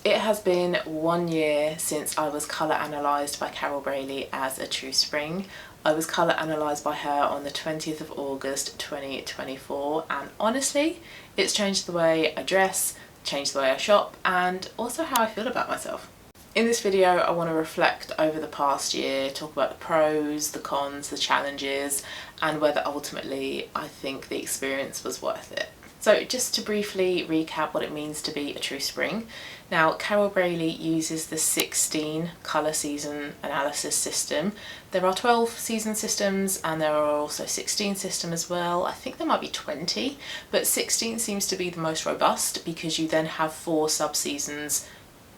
It has been 1 year since I was colour analysed by Carol Brailey as a true spring. I was colour analysed by her on the 20th of August 2024, and honestly it's changed the way I dress, changed the way I shop, and also how I feel about myself. In this video I want to reflect over the past year, talk about the pros, the cons, the challenges, and whether ultimately I think the experience was worth it. So just to briefly recap what it means to be a true spring. Now, Carol Brailey uses the 16 colour season analysis system. There are 12 season systems and there are also 16 systems as well. I think there might be 20, but 16 seems to be the most robust because you then have 4 sub-seasons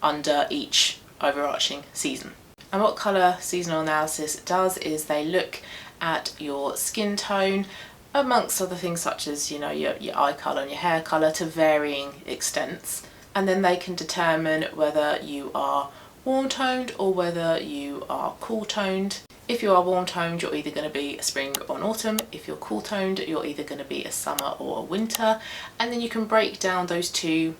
under each overarching season. And what colour seasonal analysis does is they look at your skin tone, amongst other things such as, you know, your eye colour and your hair colour to varying extents, and then they can determine whether you are warm toned or whether you are cool toned. If you are warm toned, you're either going to be a spring or an autumn. If you're cool toned, you're either going to be a summer or a winter, and then you can break down those two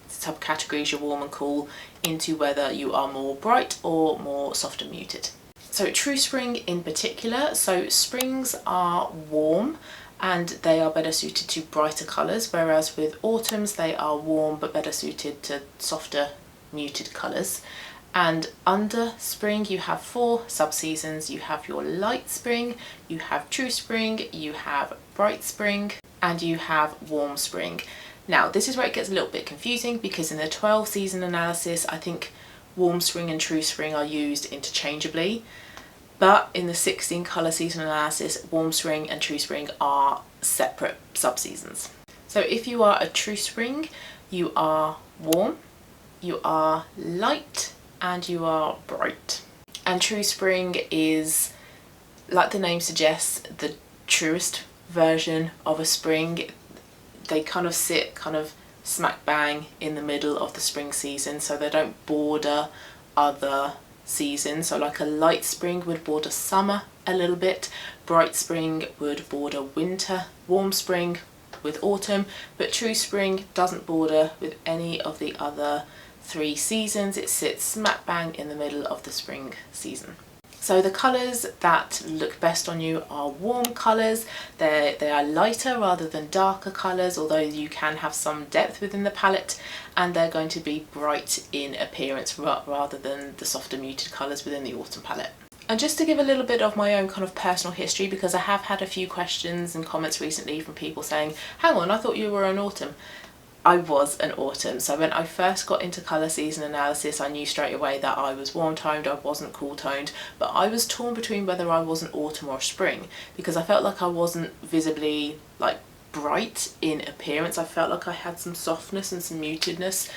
subcategories, your warm and cool, into whether you are more bright or more soft and muted. So true spring in particular, so springs are warm and they are better suited to brighter colours, whereas with autumns they are warm but better suited to softer muted colours. And under spring you have 4 sub-seasons. You have your light spring, you have true spring, you have bright spring, and you have warm spring. Now this is where it gets a little bit confusing because in the 12 season analysis I think warm spring and true spring are used interchangeably, but in the 16 colour season analysis, warm spring and true spring are separate sub-seasons. So if you are a true spring, you are warm, you are light, and you are bright. And true spring is, like the name suggests, the truest version of a spring. They kind of sit smack bang in the middle of the spring season, so they don't border other seasons. So like a light spring would border summer a little bit, bright spring would border winter, warm spring with autumn, but true spring doesn't border with any of the other 3 seasons. It sits smack bang in the middle of the spring season. So the colours that look best on you are warm colours. They are lighter rather than darker colours, although you can have some depth within the palette, and they're going to be bright in appearance rather than the softer muted colours within the autumn palette. And just to give a little bit of my own kind of personal history, because I have had a few questions and comments recently from people saying, hang on, I thought you were an autumn. I was an autumn. So when I first got into colour season analysis I knew straight away that I was warm toned, I wasn't cool toned, but I was torn between whether I was an autumn or a spring because I felt like I wasn't visibly like bright in appearance. I felt like I had some softness and some mutedness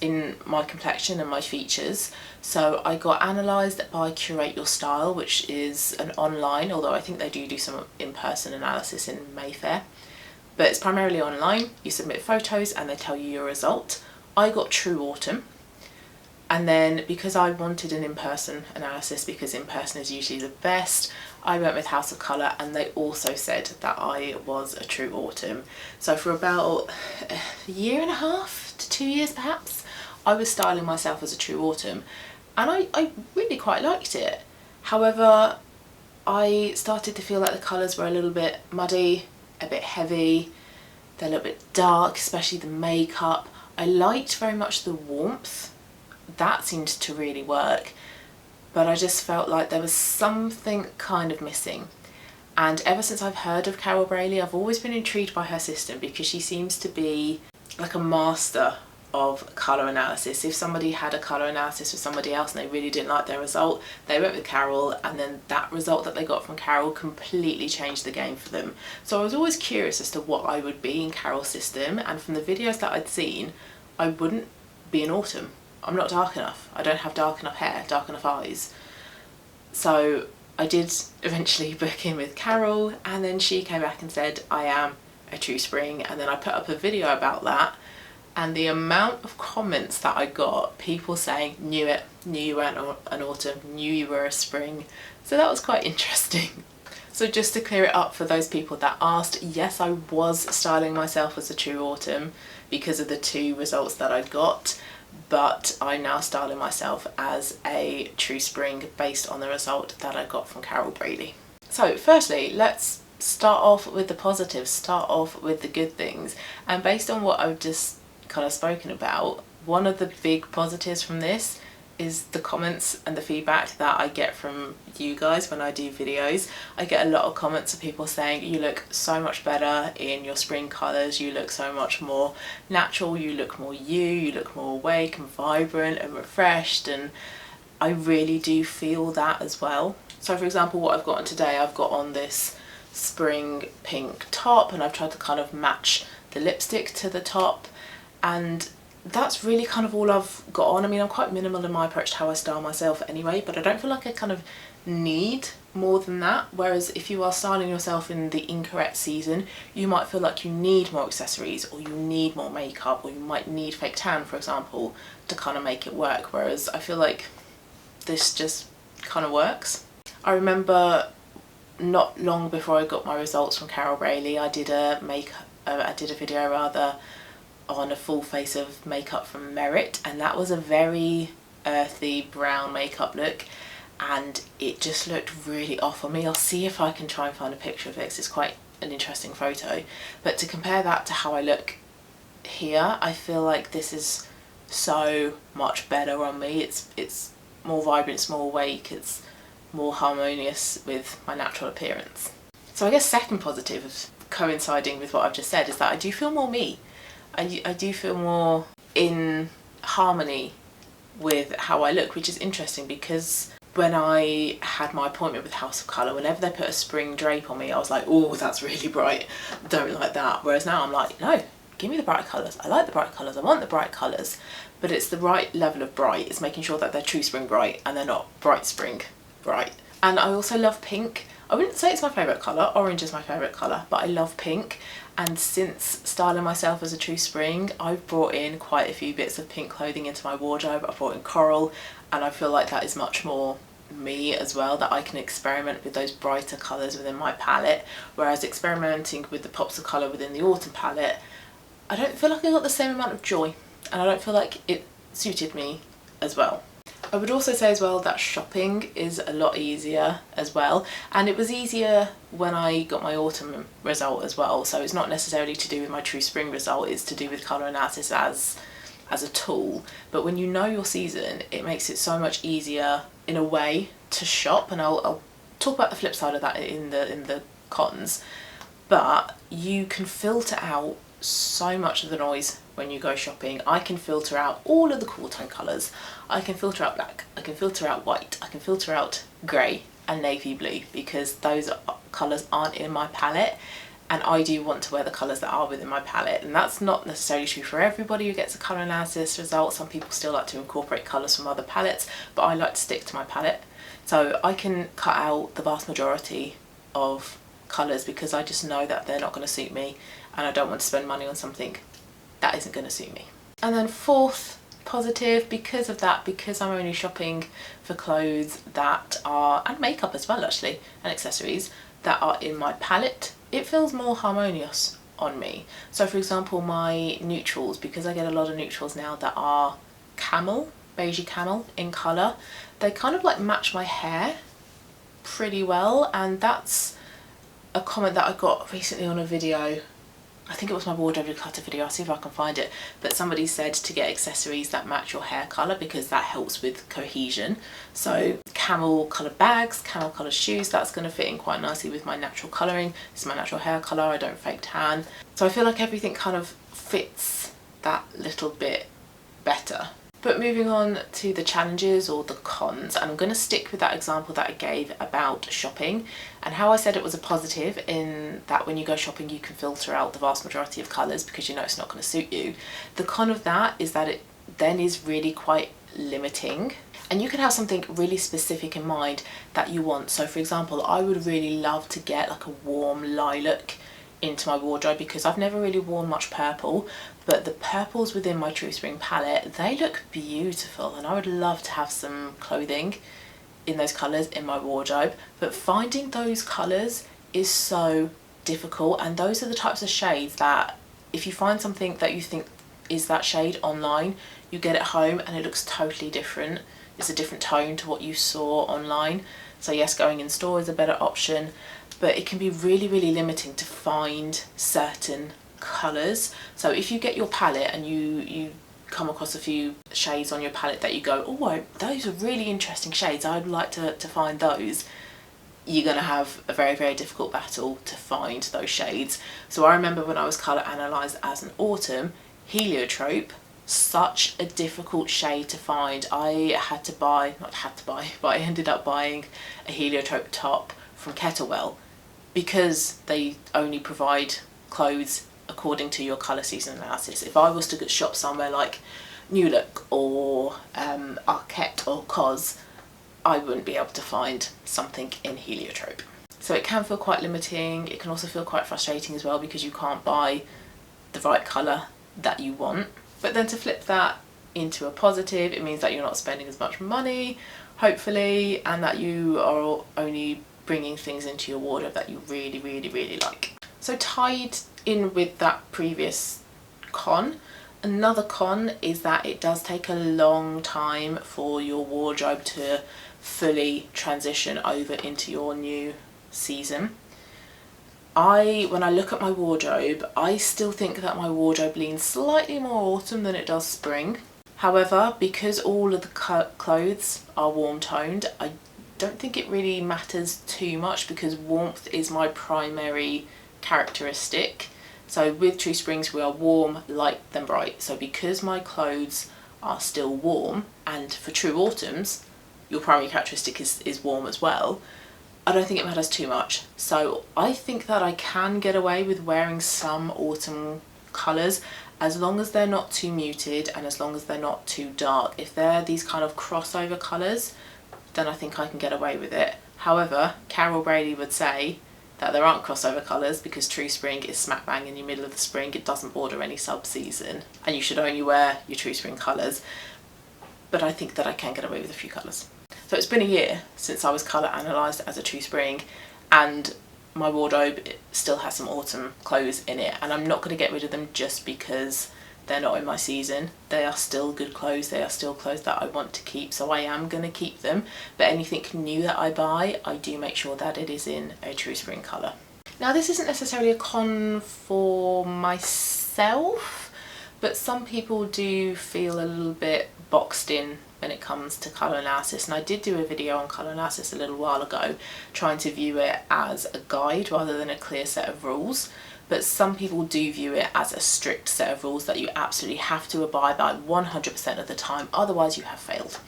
in my complexion and my features. So I got analysed by Curate Your Style, which is an online, although I think they do some in-person analysis in Mayfair. But it's primarily online. You submit photos and they tell you your result. I got true autumn, and then because I wanted an in-person analysis because in-person is usually the best, I went with House of Colour and they also said that I was a true autumn. So for about a year and a half to 2 years perhaps, I was styling myself as a true autumn, and I really quite liked it. However, I started to feel like the colours were a little bit muddy, a bit heavy, they're a little bit dark, especially the makeup. I liked very much the warmth, that seemed to really work, but I just felt like there was something kind of missing. And ever since I've heard of Carol Brailey, I've always been intrigued by her system because she seems to be like a master of colour analysis. If somebody had a colour analysis with somebody else and they really didn't like their result, they went with Carol, and then that result that they got from Carol completely changed the game for them. So I was always curious as to what I would be in Carol's system, and from the videos that I'd seen, I wouldn't be an autumn. I'm not dark enough. I don't have dark enough hair, dark enough eyes. So I did eventually book in with Carol, and then she came back and said I am a true spring, and then I put up a video about that. And the amount of comments that I got, people saying, knew it, knew you weren't an autumn, knew you were a spring. So that was quite interesting. So just to clear it up for those people that asked, yes, I was styling myself as a true autumn because of the 2 results that I got, but I'm now styling myself as a true spring based on the result that I got from Carol Brailey. So firstly, let's start off with the positives, start off with the good things. And based on what I've just kind of spoken about, one of the big positives from this is the comments and the feedback that I get from you guys when I do videos. I get a lot of comments of people saying, you look so much better in your spring colours, you look so much more natural, you look more you look more awake and vibrant and refreshed, and I really do feel that as well. So for example, what I've got on today, I've got on this spring pink top and I've tried to kind of match the lipstick to the top, and that's really kind of all I've got on. I mean, I'm quite minimal in my approach to how I style myself anyway, but I don't feel like I kind of need more than that. Whereas if you are styling yourself in the incorrect season, you might feel like you need more accessories, or you need more makeup, or you might need fake tan, for example, to kind of make it work. Whereas I feel like this just kind of works. I remember not long before I got my results from Carol Brailey, I did a video rather on a full face of makeup from Merit, and that was a very earthy brown makeup look, and it just looked really off on me. I'll see if I can try and find a picture of it, 'cause it's quite an interesting photo. But to compare that to how I look here, I feel like this is so much better on me. It's more vibrant, it's more awake, it's more harmonious with my natural appearance. So I guess second positive, coinciding with what I've just said, is that I do feel more me. I do feel more in harmony with how I look, which is interesting because when I had my appointment with House of Colour, whenever they put a spring drape on me, I was like, oh, that's really bright, don't like that. Whereas now I'm like, no, give me the bright colours, I like the bright colours, I want the bright colours. But it's the right level of bright, it's making sure that they're true spring bright and they're not bright spring bright. And I also love pink. I wouldn't say it's my favourite colour, orange is my favourite colour, but I love pink. And since styling myself as a true spring, I've brought in quite a few bits of pink clothing into my wardrobe. I've brought in coral, and I feel like that is much more me as well, that I can experiment with those brighter colours within my palette. Whereas experimenting with the pops of colour within the autumn palette, I don't feel like I got the same amount of joy, and I don't feel like it suited me as well. I would also say as well that shopping is a lot easier as well, and it was easier when I got my autumn result as well, so it's not necessarily to do with my true spring result, it's to do with colour analysis as a tool. But when you know your season, it makes it so much easier in a way to shop, and I'll talk about the flip side of that in the cons, but you can filter out so much of the noise when you go shopping. I can filter out all of the cool tone colours, I can filter out black, I can filter out white, I can filter out grey and navy blue, because those colours aren't in my palette, and I do want to wear the colours that are within my palette. And that's not necessarily true for everybody who gets a colour analysis result. Some people still like to incorporate colours from other palettes, but I like to stick to my palette. So I can cut out the vast majority of colours because I just know that they're not going to suit me, and I don't want to spend money on something that isn't going to suit me. And then fourth positive, because of that, because I'm only shopping for clothes that are, and makeup as well actually, and accessories that are in my palette, it feels more harmonious on me. So for example, my neutrals, because I get a lot of neutrals now that are camel, beigey camel in colour, they kind of like match my hair pretty well. And that's a comment that I got recently on a video, I think it was my wardrobe declutter video, I'll see if I can find it, but somebody said to get accessories that match your hair colour because that helps with cohesion. So camel coloured bags, camel coloured shoes, that's going to fit in quite nicely with my natural colouring. This is my natural hair colour, I don't fake tan. So I feel like everything kind of fits that little bit better. But moving on to the challenges or the cons, and I'm going to stick with that example that I gave about shopping and how I said it was a positive in that when you go shopping you can filter out the vast majority of colours because you know it's not going to suit you. The con of that is that it then is really quite limiting, and you can have something really specific in mind that you want. So for example, I would really love to get like a warm lilac into my wardrobe because I've never really worn much purple, but the purples within my True Spring palette, they look beautiful, and I would love to have some clothing in those colours in my wardrobe. But finding those colours is so difficult, and those are the types of shades that if you find something that you think is that shade online, you get it home and it looks totally different. It's a different tone to what you saw online. So yes, going in store is a better option, but it can be really, really limiting to find certain colours. So if you get your palette and you come across a few shades on your palette that you go, oh, those are really interesting shades, I'd like to find those, you're going to have a very, very difficult battle to find those shades. So I remember when I was colour analysed as an autumn, heliotrope, such a difficult shade to find. I ended up buying a heliotrope top from Kettlewell because they only provide clothes according to your colour season analysis. If I was to shop somewhere like New Look or Arquette or COS, I wouldn't be able to find something in heliotrope. So it can feel quite limiting. It can also feel quite frustrating as well because you can't buy the right colour that you want. But then to flip that into a positive, it means that you're not spending as much money, hopefully, and that you are only bringing things into your wardrobe that you really, really, really like. So tied in with that previous con, another con is that it does take a long time for your wardrobe to fully transition over into your new season. When I look at my wardrobe, I still think that my wardrobe leans slightly more autumn than it does spring. However, because all of the clothes are warm toned, I don't think it really matters too much because warmth is my primary characteristic. So with True Springs we are warm, light then bright. So because my clothes are still warm, and for True Autumns your primary characteristic is warm as well, I don't think it matters too much. So I think that I can get away with wearing some autumn colours as long as they're not too muted and as long as they're not too dark. If they're these kind of crossover colours, then I think I can get away with it. However, Carol Brailey would say that there aren't crossover colours because True Spring is smack bang in the middle of the spring. It doesn't border any sub-season and you should only wear your True Spring colours. But I think that I can get away with a few colours. So it's been a year since I was colour analysed as a True Spring and my wardrobe still has some autumn clothes in it, and I'm not going to get rid of them just because they're not in my season. They are still good clothes, they are still clothes that I want to keep, so I am going to keep them. But anything new that I buy, I do make sure that it is in a True Spring colour. Now this isn't necessarily a con for myself, but some people do feel a little bit boxed in when it comes to colour analysis, and I did do a video on colour analysis a little while ago trying to view it as a guide rather than a clear set of rules. But some people do view it as a strict set of rules that you absolutely have to abide by 100% of the time, otherwise you have failed.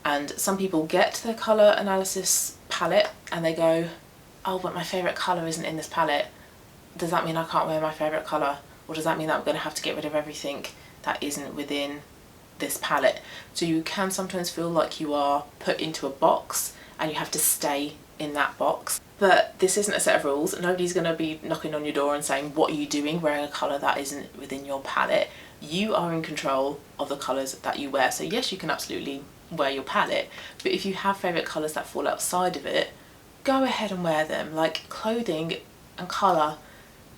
And some people get their colour analysis palette and they go, oh, but my favourite colour isn't in this palette. Does that mean I can't wear my favourite colour? Or does that mean that I'm going to have to get rid of everything that isn't within this palette? So you can sometimes feel like you are put into a box and you have to stay in that box. But this isn't a set of rules. Nobody's going to be knocking on your door and saying, what are you doing wearing a colour that isn't within your palette? You are in control of the colours that you wear. So yes, you can absolutely wear your palette, but if you have favourite colours that fall outside of it, go ahead and wear them. Like, clothing and colour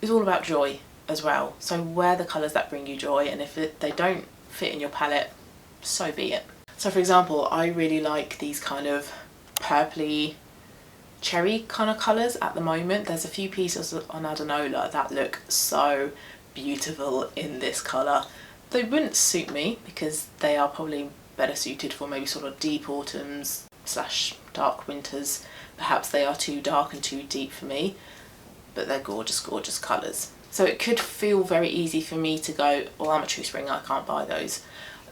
is all about joy as well. So wear the colours that bring you joy, and if they don't fit in your palette, so be it. So for example, I really like these kind of purpley cherry kind of colours at the moment. There's a few pieces on Adanola that look so beautiful in this colour. They wouldn't suit me because they are probably better suited for maybe sort of deep autumns / dark winters. Perhaps they are too dark and too deep for me, but they're gorgeous, gorgeous colours. So it could feel very easy for me to go, well, I'm a True Spring, I can't buy those.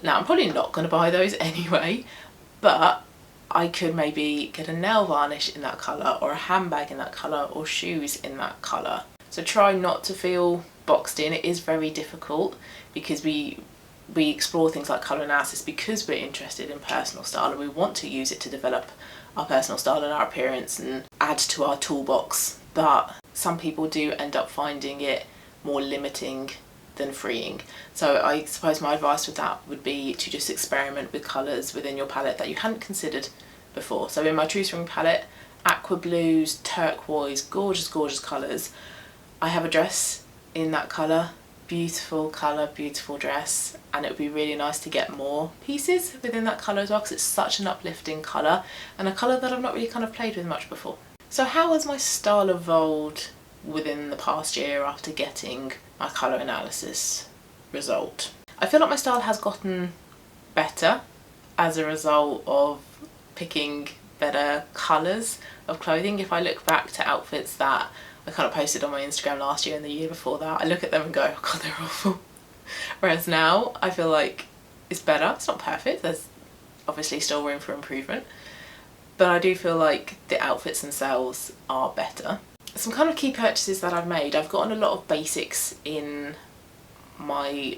Now I'm probably not going to buy those anyway, but I could maybe get a nail varnish in that colour, or a handbag in that colour, or shoes in that colour. So try not to feel boxed in. It is very difficult because we explore things like colour analysis because we're interested in personal style and we want to use it to develop our personal style and our appearance and add to our toolbox. But some people do end up finding it more limiting than freeing. So I suppose my advice with that would be to just experiment with colours within your palette that you hadn't considered before. So in my True Spring palette, aqua blues, turquoise, gorgeous, gorgeous colours. I have a dress in that colour beautiful colour, beautiful dress, and it would be really nice to get more pieces within that colour as well, because it's such an uplifting colour and a colour that I've not really kind of played with much before. So how has my style evolved within the past year after getting my colour analysis result? I feel like my style has gotten better as a result of picking better colours of clothing. If I look back to outfits that I kind of posted on my Instagram last year and the year before that, I look at them and go, oh god, they're awful. Whereas now I feel like it's better. It's not perfect, there's obviously still room for improvement, but I do feel like the outfits themselves are better. Some kind of key purchases that I've made, I've gotten a lot of basics in my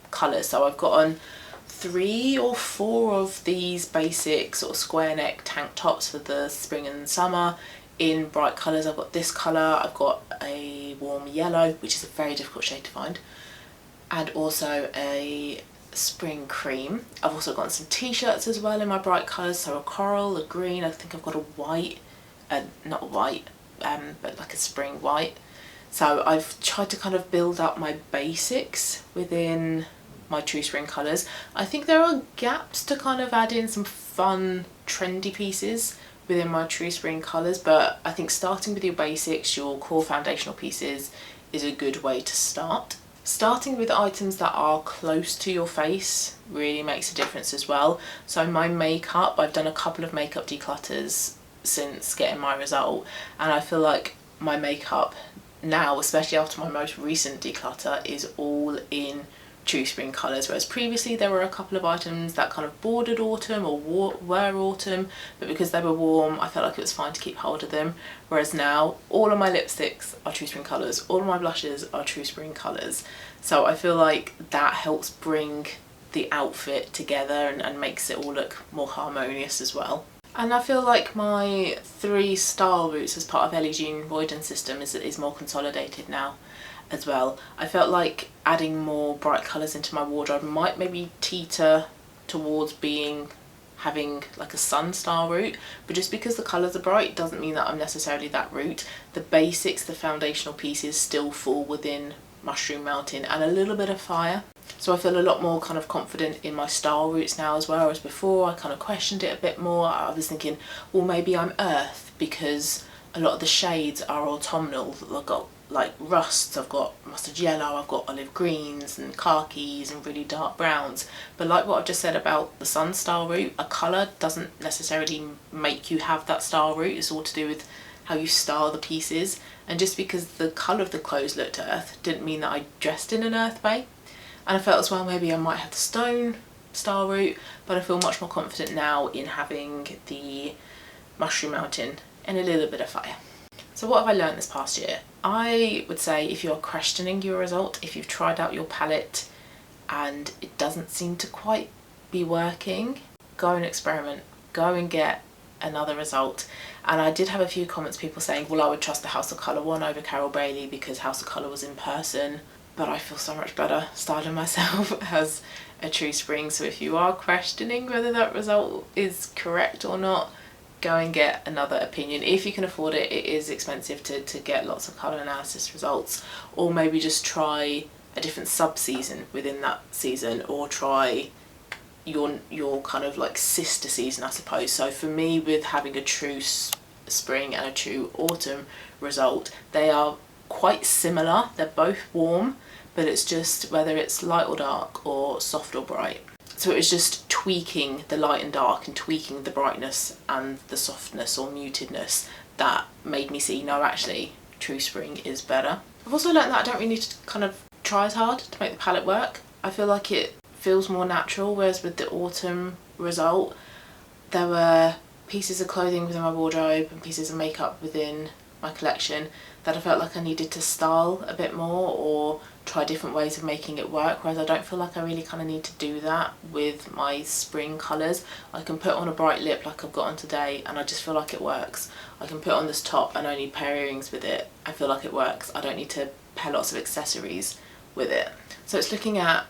colours. So I've gotten 3 or 4 of these basic sort of square neck tank tops for the spring and summer in bright colours. I've got this colour, I've got a warm yellow, which is a very difficult shade to find, and also a spring cream. I've also got some t-shirts as well in my bright colours, so a coral, a green, I think I've got a white, not a white, but like a spring white. So I've tried to kind of build up my basics within my true spring colours. I think there are gaps to kind of add in some fun trendy pieces within my true spring colours, but I think starting with your basics, your core foundational pieces, is a good way to start. Starting with items that are close to your face really makes a difference as well. So my makeup, I've done a couple of makeup declutters since getting my result, and I feel like my makeup now, especially after my most recent declutter, is all in true spring colours, whereas previously there were a couple of items that kind of bordered autumn or were autumn, but because they were warm I felt like it was fine to keep hold of them. Whereas now all of my lipsticks are true spring colours, all of my blushes are true spring colours, so I feel like that helps bring the outfit together and makes it all look more harmonious as well. And I feel like my 3 style routes as part of Ellie Jean Royden system is more consolidated now as well. I felt like adding more bright colours into my wardrobe might maybe teeter towards having like a sun style route, but just because the colours are bright doesn't mean that I'm necessarily that route. The basics, the foundational pieces still fall within Mushroom Mountain and a little bit of Fire. So I feel a lot more kind of confident in my style routes now as well, as before I kind of questioned it a bit more. I was thinking, well, maybe I'm earth because a lot of the shades are autumnal. I've got like rusts, I've got mustard yellow, I've got olive greens and khakis and really dark browns. But like what I've just said about the sun style route, a colour doesn't necessarily make you have that style route. It's all to do with how you style the pieces. And just because the colour of the clothes looked earth didn't mean that I dressed in an earth way. And I felt as well maybe I might have the stone style route, but I feel much more confident now in having the Mushroom Mountain and a little bit of Fire. So what have I learned this past year? I would say if you're questioning your result, if you've tried out your palette and it doesn't seem to quite be working, go and experiment, go and get another result. And I did have a few comments, people saying, well, I would trust the House of Colour one over Carol Brailey because House of Colour was in person, but I feel so much better styling myself as a true spring. So if you are questioning whether that result is correct or not, go and get another opinion. If you can afford it, it is expensive to get lots of colour analysis results, or maybe just try a different sub-season within that season, or try your kind of like sister season, I suppose. So for me, with having a true spring and a true autumn result, they are quite similar. They're both warm, but it's just whether it's light or dark or soft or bright. So it was just tweaking the light and dark and tweaking the brightness and the softness or mutedness that made me see, no, actually true spring is better. I've also learned that I don't really need to kind of try as hard to make the palette work. I feel like it feels more natural, whereas with the autumn result there were pieces of clothing within my wardrobe and pieces of makeup within my collection that I felt like I needed to style a bit more or try different ways of making it work, whereas I don't feel like I really kind of need to do that with my spring colours. I can put on a bright lip like I've got on today and I just feel like it works. I can put on this top and only pair earrings with it. I feel like it works. I don't need to pair lots of accessories with it. So it's looking at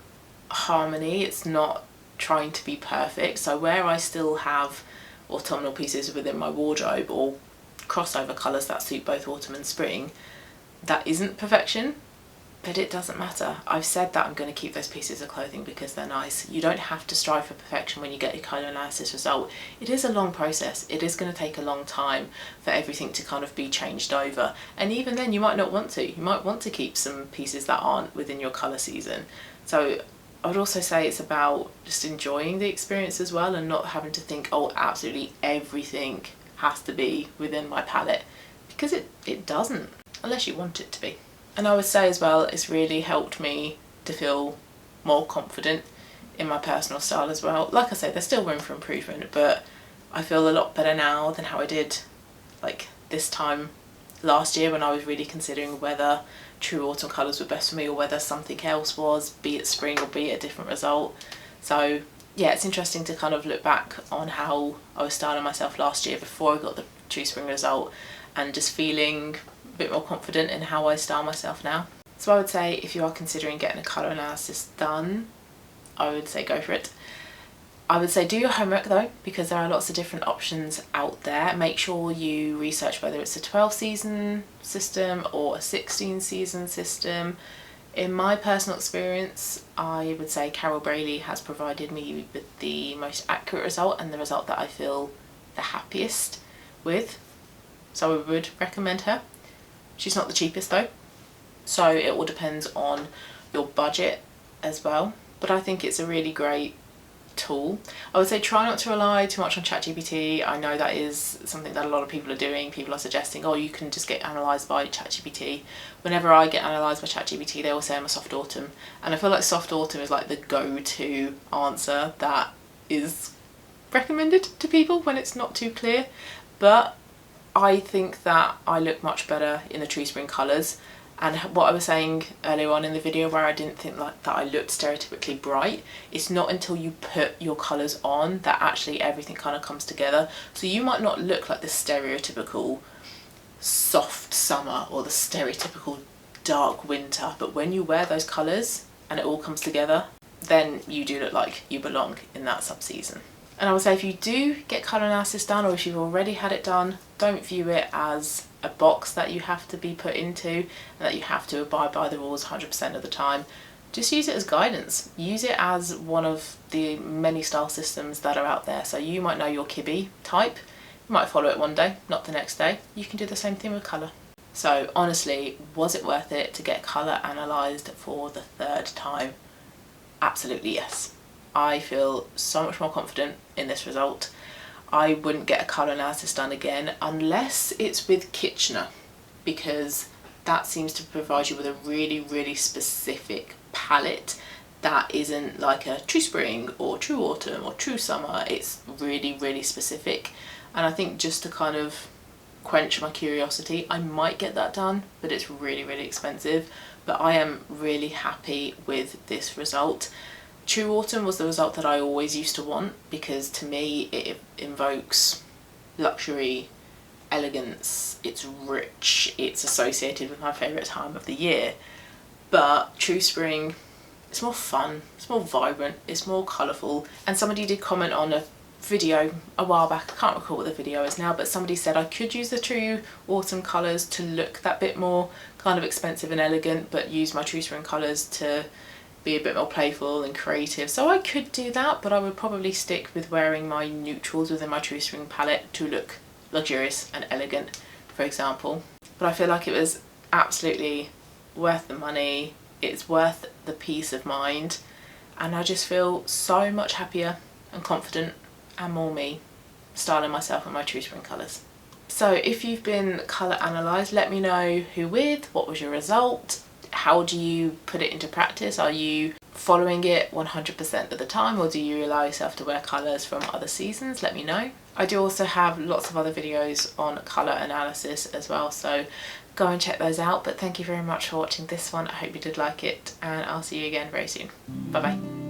harmony, it's not trying to be perfect. So where I still have autumnal pieces within my wardrobe or crossover colours that suit both autumn and spring, that isn't perfection. But it doesn't matter. I've said that I'm going to keep those pieces of clothing because they're nice. You don't have to strive for perfection when you get your colour analysis result. It is a long process. It is going to take a long time for everything to kind of be changed over. And even then you might not want to. You might want to keep some pieces that aren't within your colour season. So I would also say it's about just enjoying the experience as well, and not having to think, oh, absolutely everything has to be within my palette, because it doesn't, unless you want it to be. And I would say as well, it's really helped me to feel more confident in my personal style as well. Like I say, there's still room for improvement, but I feel a lot better now than how I did like this time last year, when I was really considering whether true autumn colours were best for me or whether something else was, be it spring or be it a different result. So yeah, it's interesting to kind of look back on how I was styling myself last year before I got the true spring result, and just feeling a bit more confident in how I style myself now. So I would say if you are considering getting a colour analysis done, I would say go for it. I would say do your homework though, because there are lots of different options out there. Make sure you research whether it's a 12 season system or a 16 season system. In my personal experience, I would say Carol Brailey has provided me with the most accurate result and the result that I feel the happiest with. So I would recommend her. She's not the cheapest though, so it all depends on your budget as well. But I think it's a really great tool. I would say try not to rely too much on ChatGPT. I know that is something that a lot of people are doing. People are suggesting, oh, you can just get analysed by ChatGPT. Whenever I get analysed by ChatGPT, they all say I'm a soft autumn, and I feel like soft autumn is like the go-to answer that is recommended to people when it's not too clear. But I think that I look much better in the true spring colours. And what I was saying earlier on in the video, where I didn't think like that I looked stereotypically bright, it's not until you put your colours on that actually everything kind of comes together. So you might not look like the stereotypical soft summer or the stereotypical dark winter, but when you wear those colours and it all comes together, then you do look like you belong in that sub-season. And I would say if you do get colour analysis done, or if you've already had it done, don't view it as a box that you have to be put into and that you have to abide by the rules 100% of the time. Just use it as guidance. Use it as one of the many style systems that are out there. So you might know your Kibbe type, you might follow it one day, not the next day. You can do the same thing with colour. So honestly, was it worth it to get colour analysed for the third time? Absolutely yes. I feel so much more confident in this result. I wouldn't get a colour analysis done again unless it's with Kitchener, because that seems to provide you with a really specific palette that isn't like a true spring or true autumn or true summer. It's really specific, and I think just to kind of quench my curiosity, I might get that done, but it's really expensive. But I am really happy with this result. True autumn was the result that I always used to want, because to me it invokes luxury, elegance, it's rich, it's associated with my favourite time of the year. But true spring, it's more fun, it's more vibrant, it's more colourful. And somebody did comment on a video a while back, I can't recall what the video is now, but somebody said I could use the true autumn colours to look that bit more kind of expensive and elegant, but use my true spring colours to be a bit more playful and creative. So I could do that, but I would probably stick with wearing my neutrals within my true spring palette to look luxurious and elegant, for example. But I feel like it was absolutely worth the money, it's worth the peace of mind, and I just feel so much happier and confident and more me styling myself in my true spring colours. So if you've been colour analysed, let me know who with, what was your result, how do you put it into practice? Are you following it 100% of the time, or do you allow yourself to wear colours from other seasons? Let me know. I do also have lots of other videos on colour analysis as well, so go and check those out. But thank you very much for watching this one. I hope you did like it, and I'll see you again very soon. Bye bye.